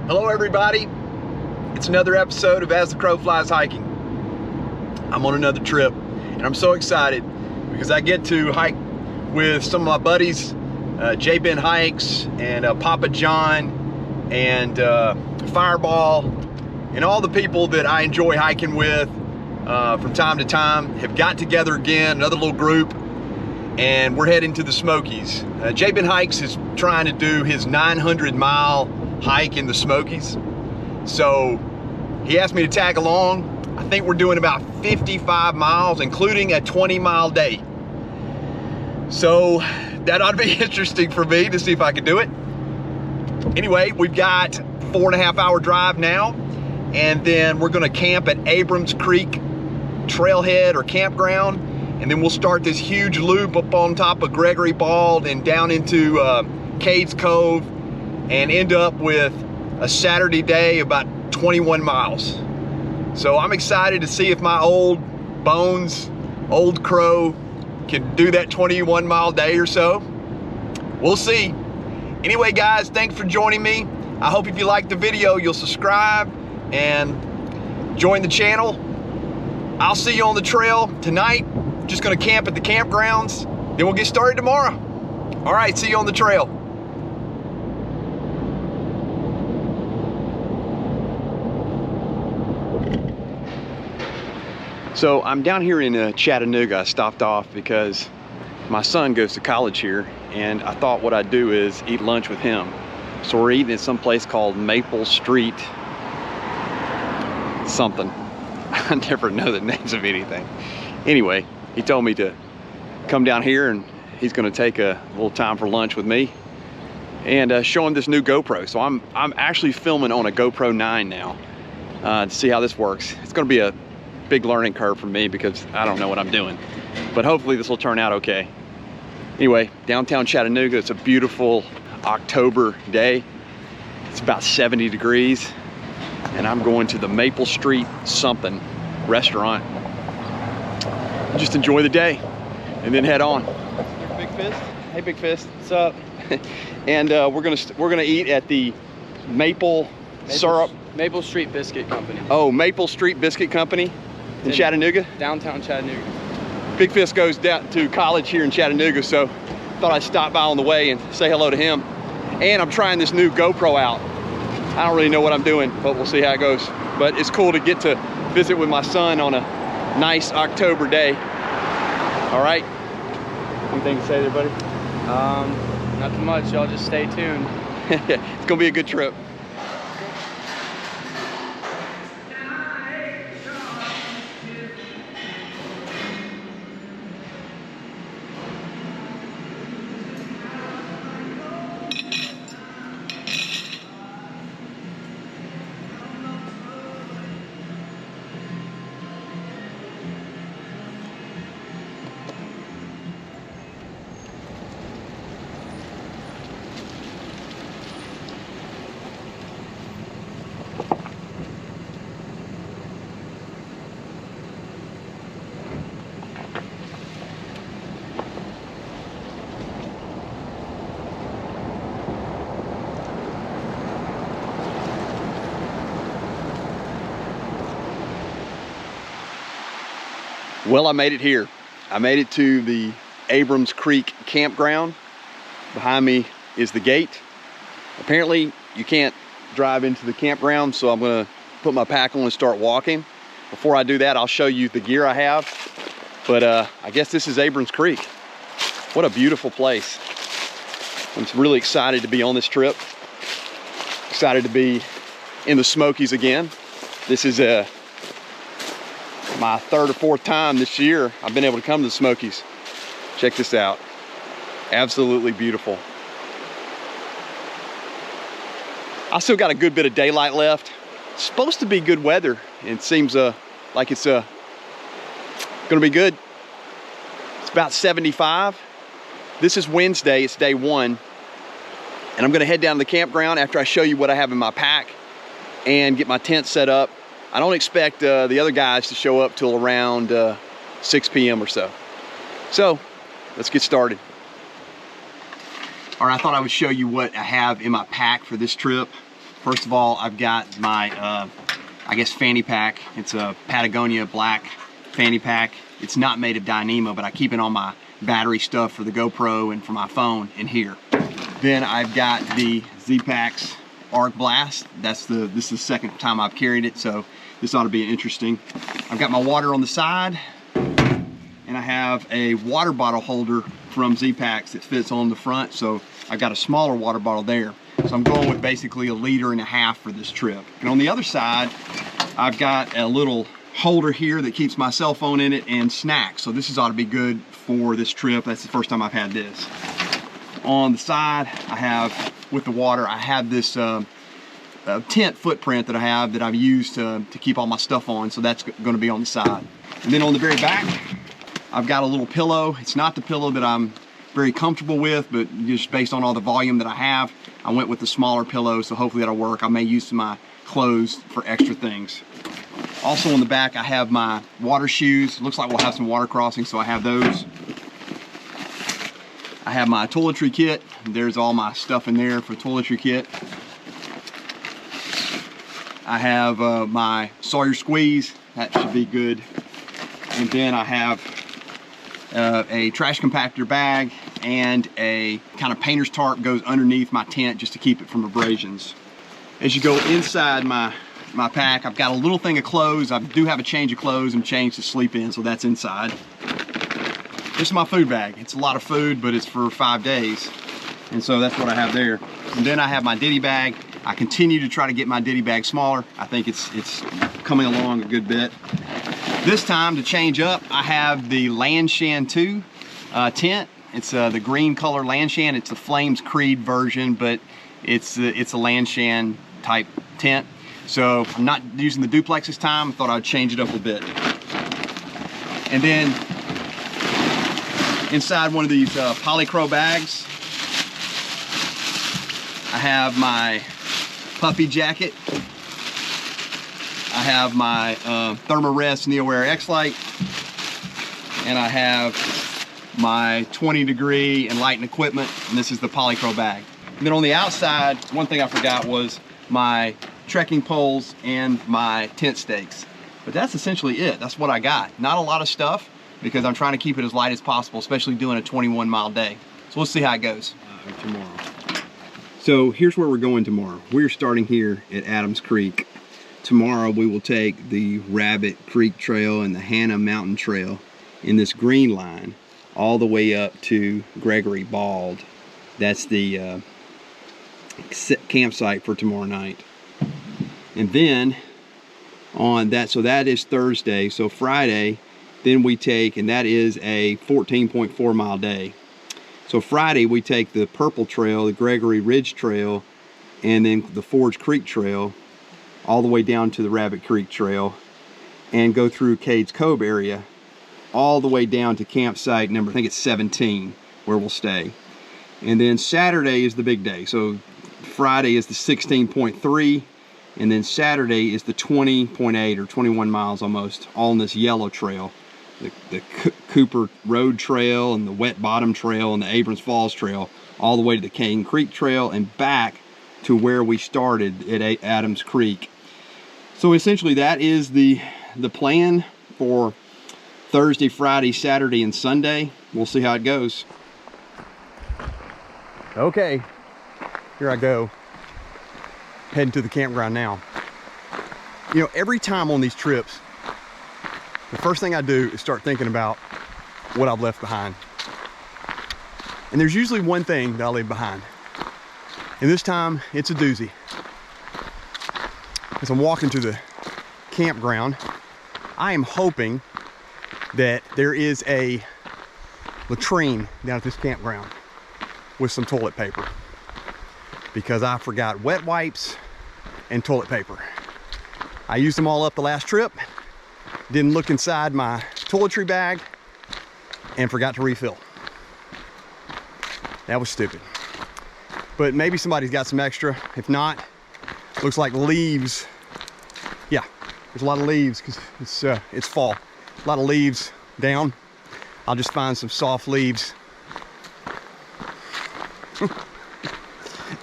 Hello everybody, it's another episode of As the Crow Flies Hiking. I'm on another trip and I'm so excited because I get to hike with some of my buddies, JBenhikes and Papa John and Fireball, and all the people that I enjoy hiking with from time to time have got together again, another little group, and we're heading to the Smokies. JBenhikes is trying to do his 900-mile hike in the Smokies. So he asked me to tag along. I think we're doing about 55 miles, including a 20-mile day. So that ought to be interesting for me to see if I can do it. Anyway, we've got 4.5 hour drive now, and then we're gonna camp at Abrams Creek trailhead or campground, and then we'll start this huge loop up on top of Gregory Bald and down into Cades Cove, and end up with a Saturday day about 21 miles. So I'm excited to see if my old bones, old crow, can do that 21-mile day or so. We'll see. Anyway guys, thanks for joining me. I hope if you liked the video, you'll subscribe and join the channel. I'll see you on the trail tonight. Just gonna camp at the campgrounds, then we'll get started tomorrow. All right, see you on the trail. So I'm down here in Chattanooga. I stopped off because my son goes to college here, and I thought what I'd do is eat lunch with him. So we're eating at some place called Maple Street something. I never know the names of anything. Anyway, he told me to come down here and he's gonna take a little time for lunch with me and show him this new GoPro. So I'm actually filming on a GoPro 9 now to see how this works. It's gonna be a big learning curve for me because I don't know what I'm doing, but hopefully this will turn out okay. Anyway, downtown Chattanooga, it's a beautiful October day. It's about 70 degrees, and I'm going to the Maple Street something restaurant. Just enjoy the day and then head on. Big Fist. Hey Big Fist, what's up? And we're gonna eat at the Maple Street Biscuit Company. Oh, Maple Street Biscuit Company in Chattanooga? Downtown Chattanooga. Big Fist goes down to college here in Chattanooga, so thought I'd stop by on the way and say hello to him. And I'm trying this new GoPro out. I don't really know what I'm doing, but we'll see how it goes. But it's cool to get to visit with my son on a nice October day. All right. Anything to say there, buddy? Nothing much. Y'all just stay tuned. It's gonna be a good trip. Well, I made it here. I made it to the Abrams Creek campground. Behind me is the gate. Apparently, you can't drive into the campground, so I'm gonna put my pack on and start walking. Before I do that, I'll show you the gear I have. But I guess this is Abrams Creek. What a beautiful place. I'm really excited to be on this trip. Excited to be in the Smokies again. This is my third or fourth time this year I've been able to come to the Smokies. Check this out. Absolutely beautiful. I still got a good bit of daylight left. It's supposed to be good weather, and it seems like it's gonna be good. It's about 75. This is Wednesday, it's day one, and I'm gonna head down to the campground after I show you what I have in my pack and get my tent set up. I don't expect the other guys to show up till around 6 p.m. or so. So let's get started. All right, I thought I would show you what I have in my pack for this trip. First of all, I've got my, I guess, fanny pack. It's a Patagonia black fanny pack. It's not made of Dyneema, but I keep it on my battery stuff for the GoPro and for my phone in here. Then I've got the Z-Packs Arc Blast. This is the second time I've carried it, so this ought to be interesting. I've got my water on the side, and I have a water bottle holder from Z-Packs that fits on the front, so I've got a smaller water bottle there. So I'm going with basically 1.5 liters for this trip. And on the other side, I've got a little holder here that keeps my cell phone in it and snacks. So this ought to be good for this trip. That's the first time I've had this. On the side, I have, with the water, I have this tent footprint that I've used to keep all my stuff on. So that's going to be on the side. And then on the very back, I've got a little pillow. It's not the pillow that I'm very comfortable with, but just based on all the volume that I have, I went with the smaller pillow, so hopefully that'll work. I may use some of my clothes for extra things. Also on the back, I have my water shoes. Looks like we'll have some water crossings, so I have those. I have my toiletry kit. There's all my stuff in there for toiletry kit. I have my Sawyer squeeze. That should be good. And then I have a trash compactor bag and a kind of painter's tarp goes underneath my tent just to keep it from abrasions. As you go inside my pack, I've got a little thing of clothes. I do have a change of clothes and change to sleep in, so that's inside. This is my food bag. It's a lot of food, but it's for 5 days. And so that's what I have there. And then I have my ditty bag. I continue to try to get my ditty bag smaller. I think it's coming along a good bit. This time, to change up, I have the Lanshan 2 tent. It's the green color Lanshan. It's the Flames Creed version, but it's a Lanshan type tent. So I'm not using the duplex this time. I thought I'd change it up a bit. And then inside one of these Polycro bags, I have my puffy jacket. I have my Thermarest NeoAir X-Lite, and I have my 20-degree enlightened equipment, and this is the Polycro bag. And then on the outside, one thing I forgot was my trekking poles and my tent stakes. But that's essentially it. That's what I got. Not a lot of stuff, because I'm trying to keep it as light as possible, especially doing a 21-mile day. So let's see how it goes tomorrow. So here's where we're going tomorrow. We're starting here at Adams Creek. Tomorrow we will take the Rabbit Creek Trail and the Hannah Mountain Trail in this green line all the way up to Gregory Bald. That's the campsite for tomorrow night. And then on that, so that is Thursday. So Friday, then we take, and that is a 14.4 mile day. So Friday we take the Purple Trail, the Gregory Ridge Trail, and then the Forge Creek Trail, all the way down to the Rabbit Creek Trail, and go through Cades Cove area, all the way down to campsite number, I think it's 17, where we'll stay. And then Saturday is the big day. So Friday is the 16.3, and then Saturday is the 20.8 or 21 miles almost, all on this yellow trail. The Cooper Road Trail and the Wet Bottom Trail and the Abrams Falls Trail, all the way to the Cane Creek Trail and back to where we started at Adams Creek. So essentially that is the plan for Thursday, Friday, Saturday, and Sunday. We'll see how it goes. Okay, here I go, heading to the campground now. You know, every time on these trips, the first thing I do is start thinking about what I've left behind. And there's usually one thing that I leave behind. And this time, it's a doozy. As I'm walking to the campground, I am hoping that there is a latrine down at this campground with some toilet paper, because I forgot wet wipes and toilet paper. I used them all up the last trip, didn't look inside my toiletry bag, and forgot to refill. That was stupid. But maybe somebody's got some extra. If not, looks like leaves. Yeah, there's a lot of leaves because it's fall. A lot of leaves down. I'll just find some soft leaves.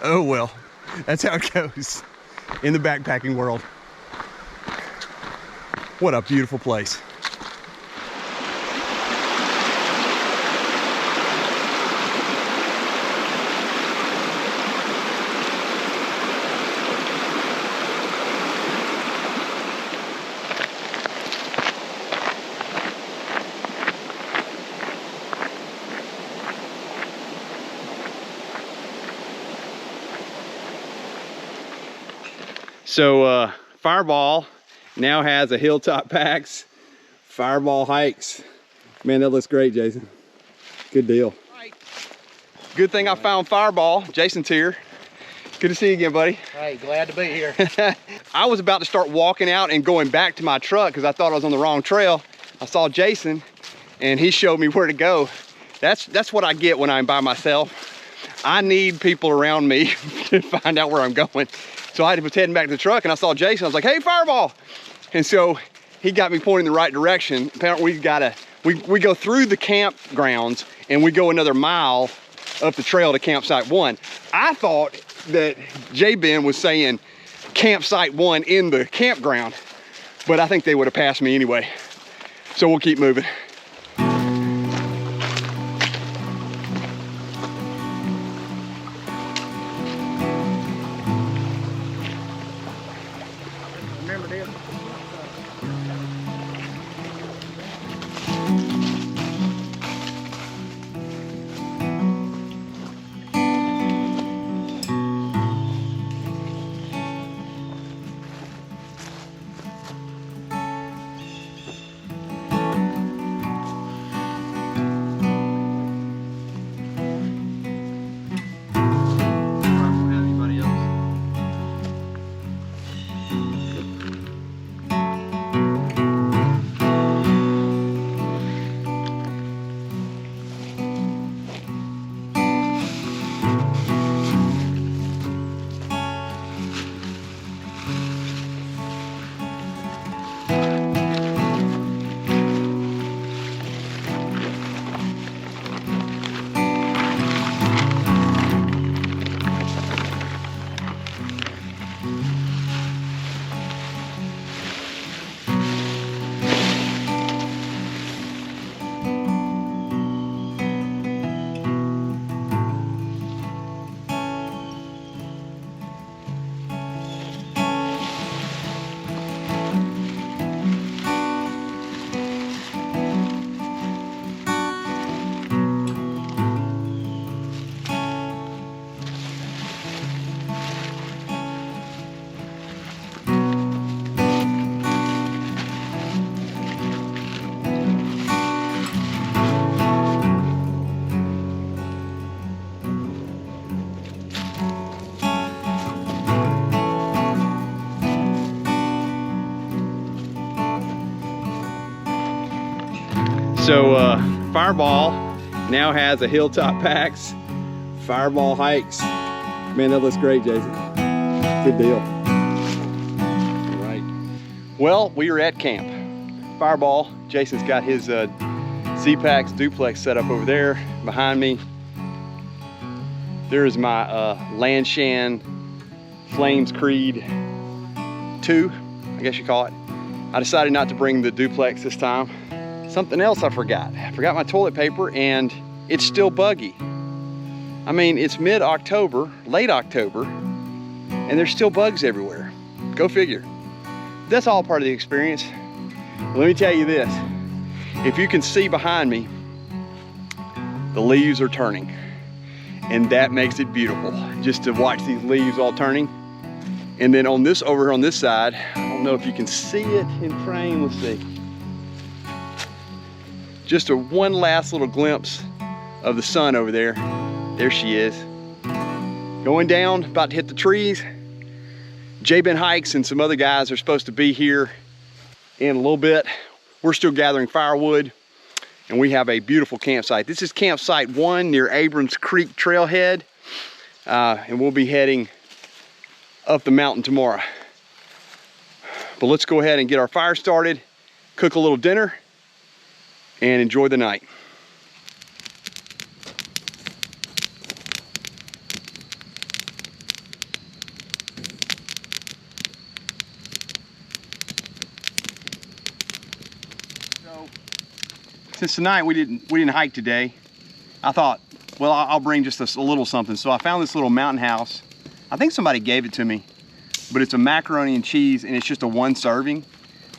Oh well, that's how it goes. in the backpacking world. What a beautiful place. So Fireball now has a Hilltop Packs Fireball Hikes. Man, that looks great, Jason. Good deal. Good thing I found Fireball. Jason's here. Good to see you again, buddy. Hey, glad to be here. I was about to start walking out and going back to my truck because I thought I was on the wrong trail. I saw Jason and he showed me where to go. That's what I get when I'm by myself. I need people around me to find out where I'm going. So I was heading back to the truck and I saw Jason. I was like, hey, Fireball. And so he got me pointing in the right direction. Apparently we go through the campgrounds and we go another mile up the trail to campsite 1. I thought that JBen was saying campsite 1 in the campground, but I think they would have passed me anyway. So we'll keep moving. Remember this? So Fireball now has a Hilltop Packs Fireball Hikes. Man, that looks great, Jason. Good deal. All right. Well, we are at camp. Fireball, Jason's got his Z-Packs duplex set up over there behind me. There's my Lanshan Flames Creed 2, I guess you call it. I decided not to bring the duplex this time. Something else I forgot. I forgot my toilet paper and it's still buggy. I mean, it's mid-October, late October, and there's still bugs everywhere. Go figure. That's all part of the experience. Let me tell you this. If you can see behind me, the leaves are turning. And that makes it beautiful, just to watch these leaves all turning. And then on this, over here on this side, I don't know if you can see it in frame, let's see. Just one last little glimpse of the sun over there. There she is. Going down, about to hit the trees. JBenhikes and some other guys are supposed to be here in a little bit. We're still gathering firewood and we have a beautiful campsite. This is campsite 1 near Abrams Creek Trailhead. And we'll be heading up the mountain tomorrow. But let's go ahead and get our fire started, cook a little dinner, and enjoy the night. since tonight we didn't hike today, I thought, well, I'll bring just a little something. So I found this little mountain house. I think somebody gave it to me, but it's a macaroni and cheese, and it's just a 1 serving.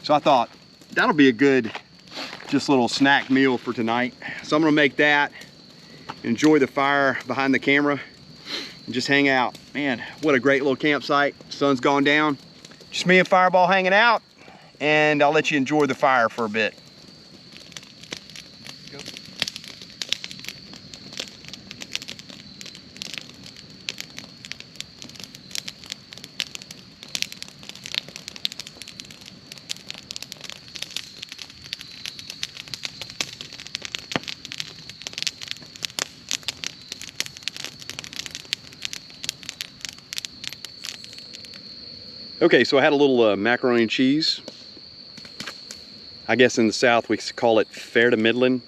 So I thought that'll be a good, just little snack meal for tonight. So I'm gonna make that, enjoy the fire behind the camera, and just hang out. Man, what a great little campsite. Sun's gone down. Just me and Fireball hanging out, and I'll let you enjoy the fire for a bit. Okay, so I had a little macaroni and cheese. I guess in the South we call it fair to middling.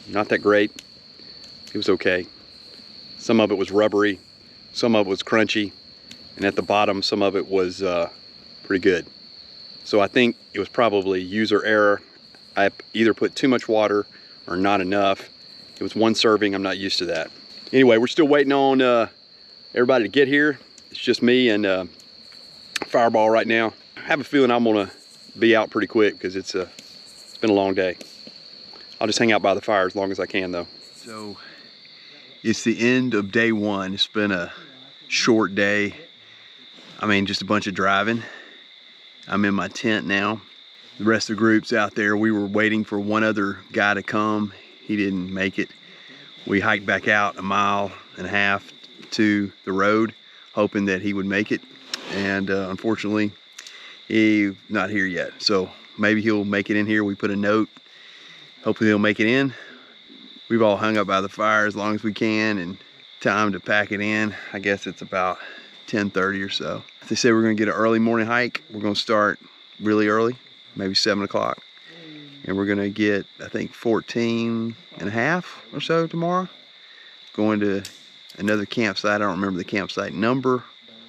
Not that great. It was okay. Some of it was rubbery, some of it was crunchy, and at the bottom some of it was pretty good. So I think it was probably user error. I either put too much water or not enough. It was 1 serving, I'm not used to that. Anyway, we're still waiting on everybody to get here. It's just me and Fireball right now. I have a feeling I'm gonna be out pretty quick because it's been a long day. I'll just hang out by the fire as long as I can though. So it's the end of day 1. It's been a short day. I mean, just a bunch of driving. I'm in my tent now. The rest of the group's out there. We were waiting for one other guy to come. He didn't make it. We hiked back out 1.5 miles to the road, hoping that he would make it. And unfortunately, he's not here yet. So maybe he'll make it in here. We put a note. Hopefully he'll make it in. We've all hung up by the fire as long as we can, and time to pack it in. I guess it's about 10:30 or so. They said we're gonna get an early morning hike. We're gonna start really early, maybe 7 o'clock. And we're gonna get, I think, 14.5 or so tomorrow. Going to another campsite. I don't remember the campsite number.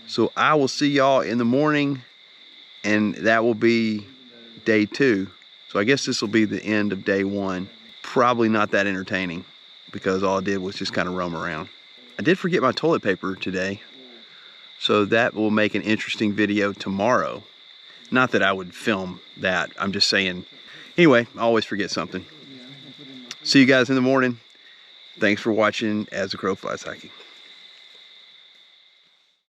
So I will see y'all in the morning, and that will be day 2. So I guess this will be the end of day 1. Probably not that entertaining because all I did was just kind of roam around. I did forget my toilet paper today, so that will make an interesting video tomorrow. Not that I would film that, I'm just saying. Anyway, I always forget something. See you guys in the morning. Thanks for watching As the Crow Flies Hiking.